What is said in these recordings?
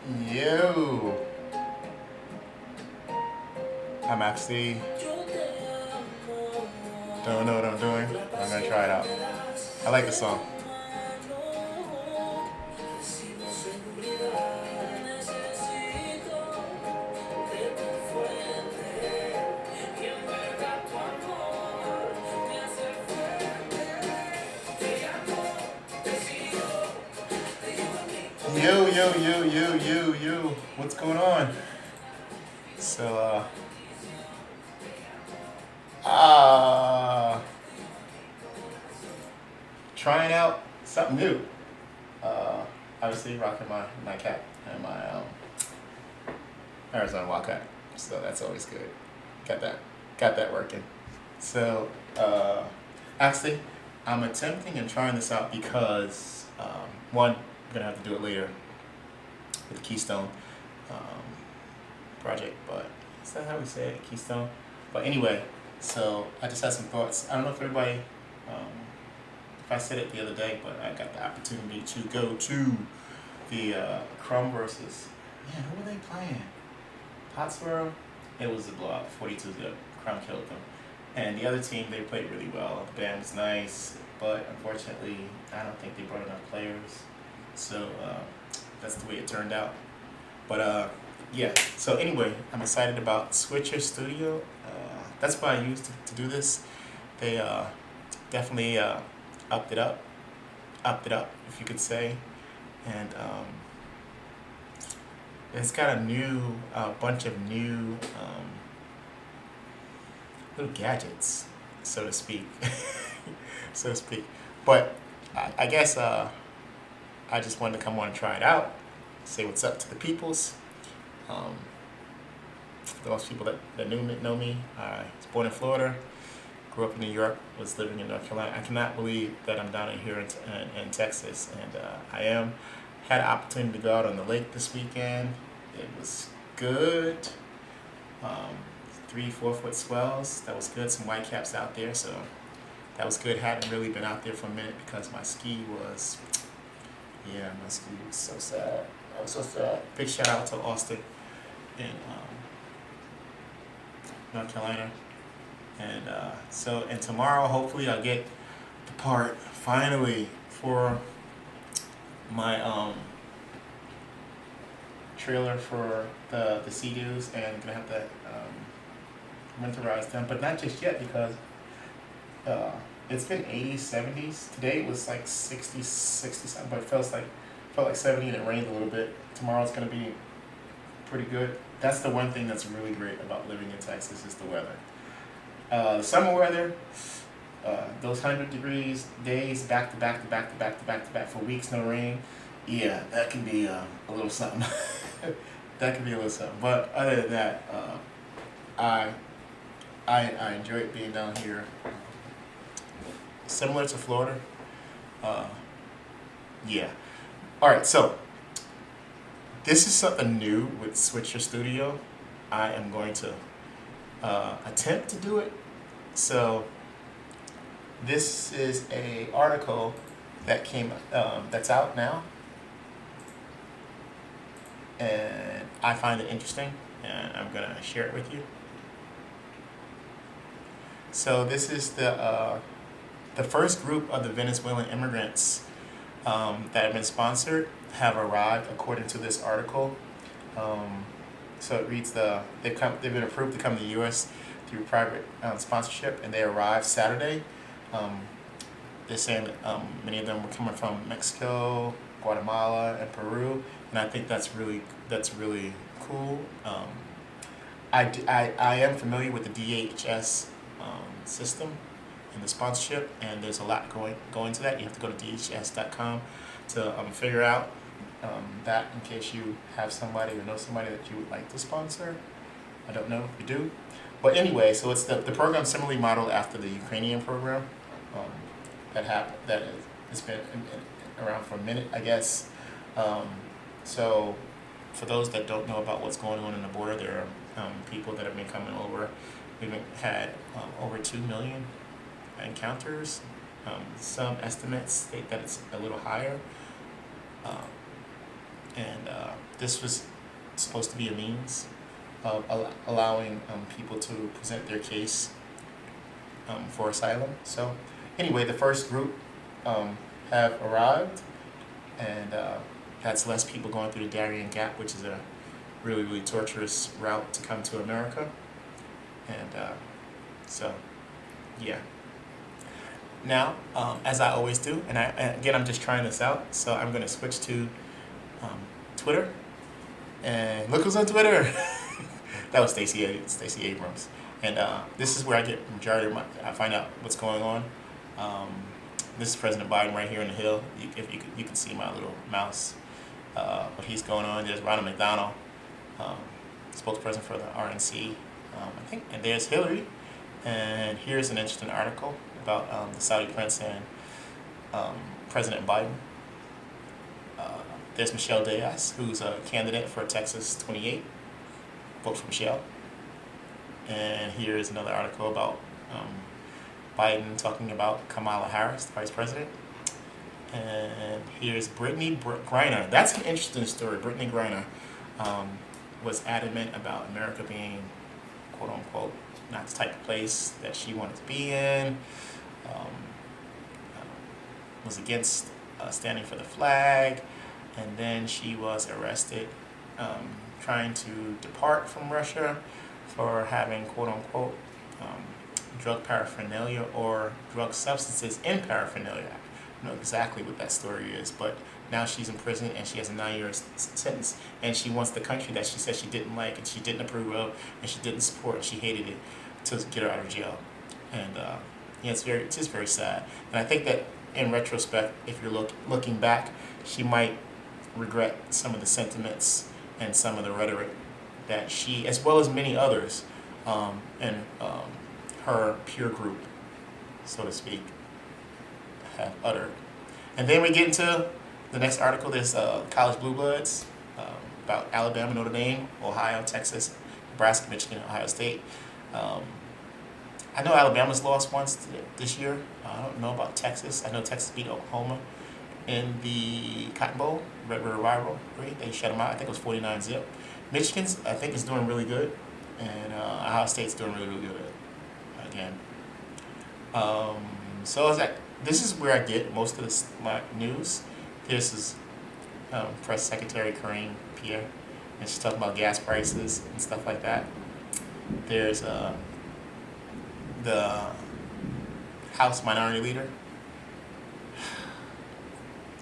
Yo, I'm actually don't know what I'm doing. I'm gonna try it out. I like the song. Yo. What's going on? So, uh, trying out something new. Uh, Obviously rocking my cap and my Arizona Wildcat. So that's always good. Got that, got that working. So, actually, I'm attempting and trying this out because one, I'm gonna have to do it later with the Keystone um, project, but is that how we say it, Keystone? But anyway, so I just had some thoughts. I don't know if everybody, um, if I said it the other day, but I got the opportunity to go to the Crumb versus, man, who were they playing? Pottsboro? It was a blowout, 42-0. Crumb killed them. And the other team, they played really well. The band was nice, but unfortunately, I don't think they brought enough players. So that's the way it turned out. But yeah, so anyway, I'm excited about Switcher Studio. That's what I used to do this. They definitely upped it up, if you could say. And it's got a bunch of new little gadgets, so to speak, so to speak. But I guess I just wanted to come on and try it out, say what's up to the peoples. Um, those people that know me. I was born in Florida, grew up in New York, was living in North Carolina. I cannot believe that I'm down here in Texas, and I am. Had an opportunity to go out on the lake this weekend. It was good. Um, 3-4 foot swells. That was good. Some white caps out there, so that was good. Hadn't really been out there for a minute because my ski was, yeah, my ski was so sad. I was so sad. Big shout out to Austin in North Carolina. And and tomorrow, hopefully, I'll get the part finally for my trailer for the Sea-Doos, and gonna have to winterize them, but not just yet because uh, it's been 80s, 70s. Today it was like 60, 60 something, but it felt like 70, and it rained a little bit. Tomorrow's gonna be pretty good. That's the one thing that's really great about living in Texas is the weather. The summer weather, those 100 degrees days back to back to back to back to back to back for weeks, no rain. Yeah, that can be a little something. That can be a little something. But other than that, I I enjoyed being down here. Similar to Florida. Uh, yeah. All right. So this is something new with Switcher Studio. I am going to attempt to do it. So this is a article that came that's out now, and I find it interesting, and I'm gonna share it with you. So this is the first group of the Venezuelan immigrants that have been sponsored have arrived, according to this article. So it reads they've been approved to come to the U.S. through private sponsorship, and they arrived Saturday. Um, they're saying that many of them were coming from Mexico, Guatemala, and Peru, and I think that's really cool. I am familiar with the DHS system and the sponsorship, and there's a lot going to that. You have to go to dhs.com to figure out that, in case you have somebody or know somebody that you would like to sponsor. I don't know if you do, but anyway, so it's the program similarly modeled after the Ukrainian program um, that has been around for a minute, I guess. So for those that don't know about what's going on the border, there are people that have been coming over. We've had over 2 million encounters. Some estimates state that it's a little higher. and this was supposed to be a means of allowing people to present their case for asylum. So anyway, the first group have arrived, and that's less people going through the Darien Gap, which is a really, really torturous route to come to America. And so, yeah. Now, as I always do, and again, I'm just trying this out, so I'm going to switch to Twitter. And look who's on Twitter! That was Stacey Abrams. And this is where I get majority of I find out what's going on. This is President Biden right here in the hill. If you can see my little mouse, what he's going on. There's Ronald McDonald, spokesperson for the RNC, I think. And there's Hillary. And here's an interesting article about the Saudi prince and President Biden. There's Michelle Diaz, who's a candidate for Texas 28. Vote for Michelle. And here's another article about Biden talking about Kamala Harris, the vice president. And here's Brittany Griner. That's an interesting story. Brittany Griner was adamant about America being, quote unquote, not the type of place that she wanted to be in. Was against standing for the flag. And then she was arrested trying to depart from Russia for having, quote unquote, drug paraphernalia or drug substances in paraphernalia. I don't know exactly what that story is, but now she's in prison and she has a 9-year sentence, and she wants the country that she said she didn't like and she didn't approve of and she didn't support and she hated it to get her out of jail. And yeah, it's just very sad. And I think that in retrospect, if you're looking back, she might regret some of the sentiments and some of the rhetoric that she, as well as many others in her peer group, so to speak, have uttered. And then we get into the next article. There's college blue bloods about Alabama, Notre Dame, Ohio, Texas, Nebraska, Michigan, Ohio State. I know Alabama's lost once this year. I don't know about Texas. I know Texas beat Oklahoma in the Cotton Bowl, Red River rivalry. They shut them out. I think it was 49-0. Michigan's, I think, is doing really good, and Ohio State's doing really, really good again. So this is where I get most of my news. This is Press Secretary Karine Pierre, and she's talking about gas prices and stuff like that. There's the House Minority Leader.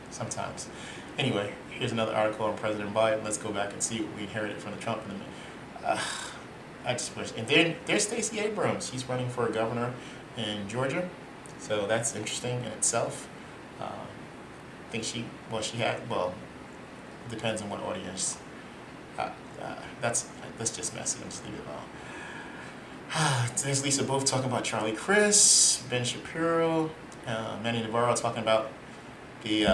Sometimes. Anyway, here's another article on President Biden. Let's go back and see what we inherited from the Trump administration. I just wish. And then there's Stacey Abrams. She's running for governor in Georgia, so that's interesting in itself. I think she depends on what audience. That's just messy. I'm just leave it alone. There's Lisa Booth talking about Charlie Crist, Ben Shapiro, Manny Navarro talking about the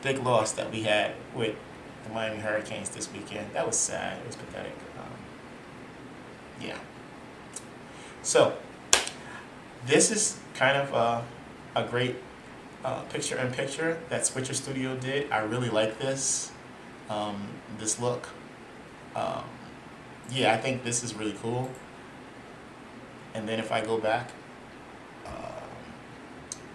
big loss that we had with the Miami Hurricanes this weekend. That was sad. It was pathetic. Yeah. So this is kind of a great picture-in-picture that Switcher Studio did. I really like this this look. Yeah, I think this is really cool. And then if I go back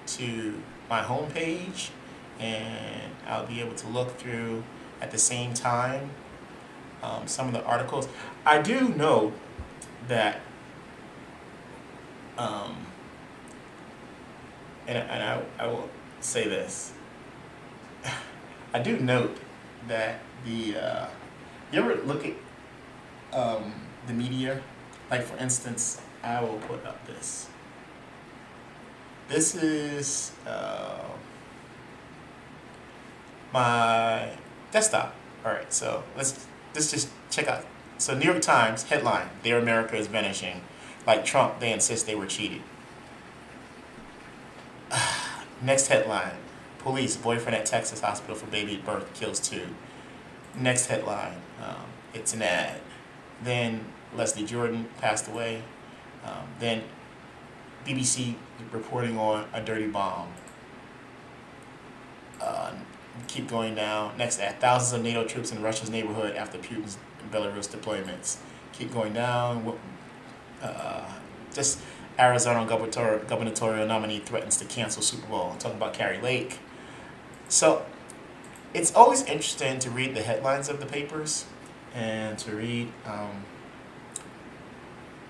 to my homepage, and I'll be able to look through at the same time some of the articles. I do know that, and I will say this. I do note that you ever look at the media, like for instance, I will put up this. This is my desktop. All right, so let's just check out. So New York Times headline: "Their America is vanishing." Like Trump, they insist they were cheated. Next headline: "Police: Boyfriend at Texas hospital for baby birth kills 2." Next headline: "It's an ad." Then Leslie Jordan passed away. Then BBC reporting on a dirty bomb. Keep going down. Next ad, thousands of NATO troops in Russia's neighborhood after Putin's Belarus deployments. Keep going down. Just Arizona gubernatorial nominee threatens to cancel Super Bowl. Talking about Carrie Lake. So it's always interesting to read the headlines of the papers and to read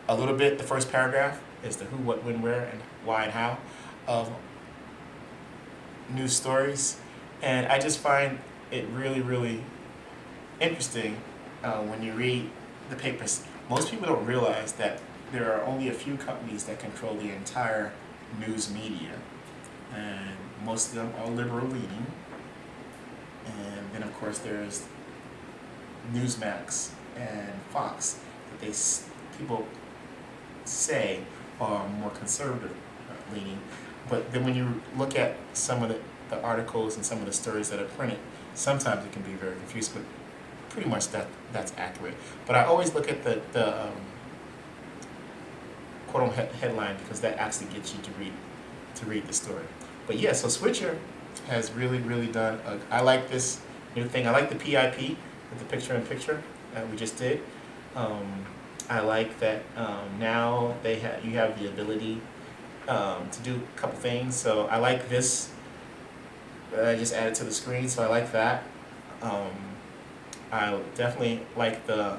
a little bit. The first paragraph is the who, what, when, where, and why and how of news stories. And I just find it really, really interesting when you read the papers. Most people don't realize that there are only a few companies that control the entire news media. And most of them are liberal leaning. And then, of course, there's Newsmax and Fox that people say are more conservative leaning. But then when you look at some of the articles and some of the stories that are printed, sometimes it can be very confusing, but pretty much that's accurate. But I always look at the quote headline, because that actually gets you to read the story. But yeah, so Switcher has really, really done I like this new thing. I like the PIP with the picture-in-picture that we just did. I like that now you have the ability to do a couple things. So I like this that I just added to the screen, so I like that. I definitely like the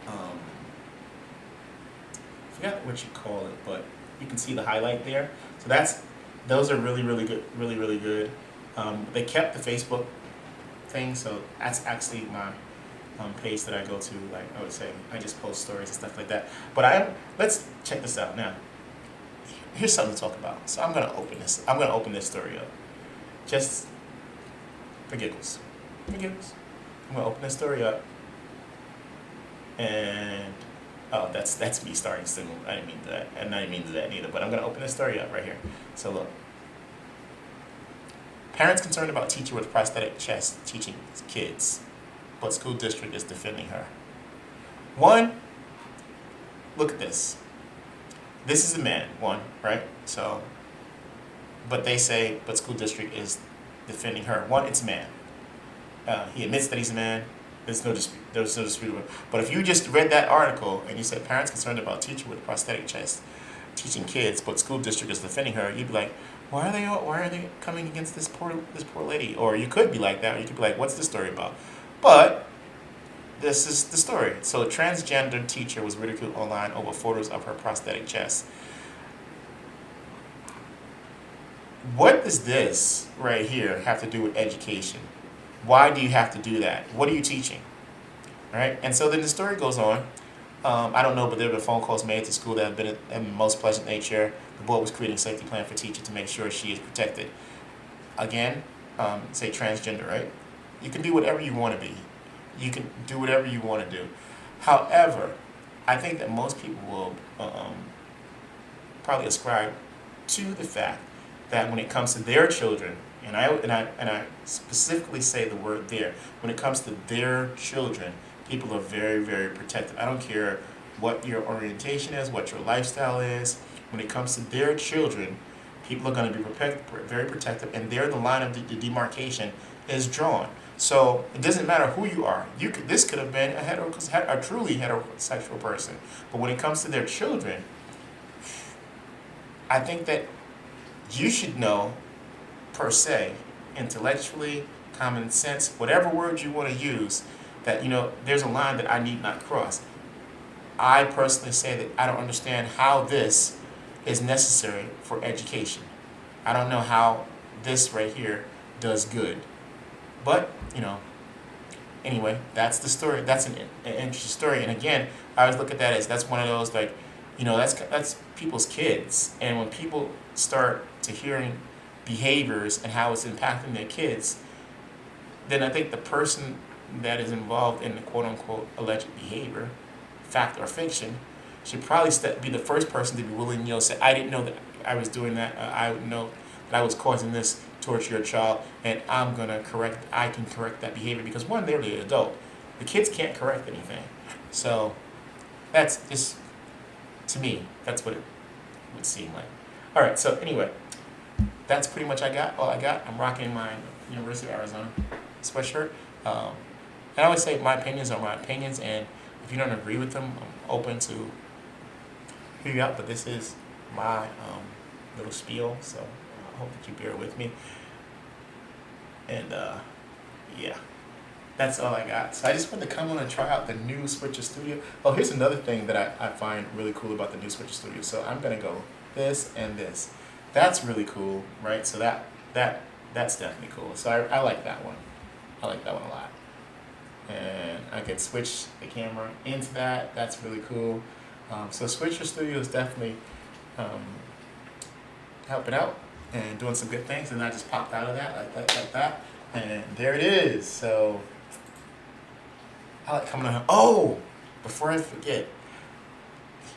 I forgot what you call it, but you can see the highlight there. So those are really, really good, really, really good. They kept the Facebook thing, so that's actually my page that I go to. Like I would say, I just post stories and stuff like that. But let's check this out now. Here's something to talk about. So I'm gonna open this. I'm gonna open this story up, just for giggles. For giggles. I'm gonna open this story up, and oh, that's me starting soon. I didn't mean that, and I didn't mean that neither. But I'm gonna open this story up right here. So look. Parents concerned about teacher with prosthetic chest teaching kids, but school district is defending her. One, look at this. This is a man, one, right? So, but they say, but school district is defending her. One, it's a man. He admits that he's a man. There's no dispute. There's no dispute about it. But if you just read that article and you said parents concerned about teacher with prosthetic chest teaching kids, but school district is defending her, you'd be like, why are they coming against this poor lady? Or you could be like that, or you could be like, what's the story about? But this is the story. So a transgender teacher was ridiculed online over photos of her prosthetic chest. What does this right here have to do with education? Why do you have to do that? What are you teaching? All right? And so then the story goes on. I don't know, but there have been phone calls made to school that have been in most pleasant nature. The board was creating a safety plan for teachers to make sure she is protected. Again, say transgender, right? You can be whatever you want to be. You can do whatever you want to do. However, I think that most people will probably ascribe to the fact that when it comes to their children, and I specifically say the word "their," when it comes to their children, people are very, very protective. I don't care what your orientation is, what your lifestyle is. When it comes to their children, people are going to be very protective, and there the line of the demarcation is drawn. So it doesn't matter who you are. This could have been a truly heterosexual person, but when it comes to their children, I think that you should know, per se, intellectually, common sense, whatever word you want to use, that there's a line that I need not cross. I personally say that I don't understand how this is necessary for education. I don't know how this right here does good. But, anyway, that's the story. That's an interesting story. And again, I always look at that as that's one of those, like, that's people's kids. And when people start to hearing behaviors and how it's impacting their kids, then I think the person that is involved in the quote-unquote alleged behavior, fact or fiction, should probably be the first person to be willing to say, I didn't know that I was doing that. I would know that I was causing this towards your child, and I can correct that behavior, because one, they're the adult. The kids can't correct anything. So that's just, to me, that's what it would seem like. All right, so anyway, that's pretty much all I got. I'm rocking my University of Arizona sweatshirt. And I always say my opinions are my opinions, and if you don't agree with them, I'm open to hear you out. But this is my little spiel, so I hope that you bear with me. And yeah, that's all I got. So I just wanted to come on and try out the new Switcher Studio. Oh, here's another thing that I find really cool about the new Switcher Studio. So I'm gonna go this and this. That's really cool, right? So that's definitely cool. So I like that one. I like that one a lot. And I could switch the camera into that. That's really cool. So Switcher Studio is definitely helping out and doing some good things. And I just popped out of that like that. And there it is. So I like coming on. Oh, before I forget,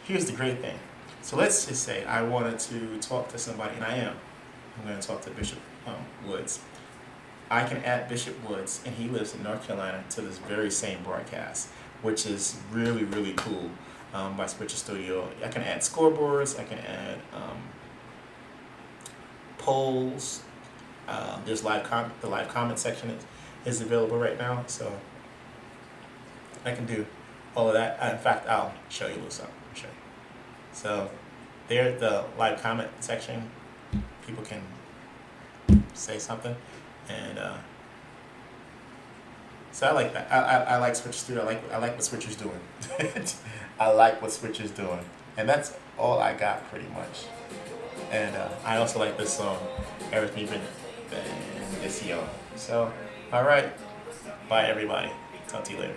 here's the great thing. So let's just say I wanted to talk to somebody, and I am. I'm going to talk to Bishop Woods. I can add Bishop Woods, and he lives in North Carolina, to this very same broadcast, which is really, really cool by Switcher Studio. I can add scoreboards. I can add polls. There's the live comment section is available right now, so I can do all of that. In fact, I'll show you a little something. I'll show you. So there's the live comment section. People can say something, and so I like that. I like Switcher Studio. I like what Switcher's doing. I like what Switcher's doing, and that's all I got pretty much. And I also like this song, Everything Been This Young. So, all right, bye everybody. Talk to you later.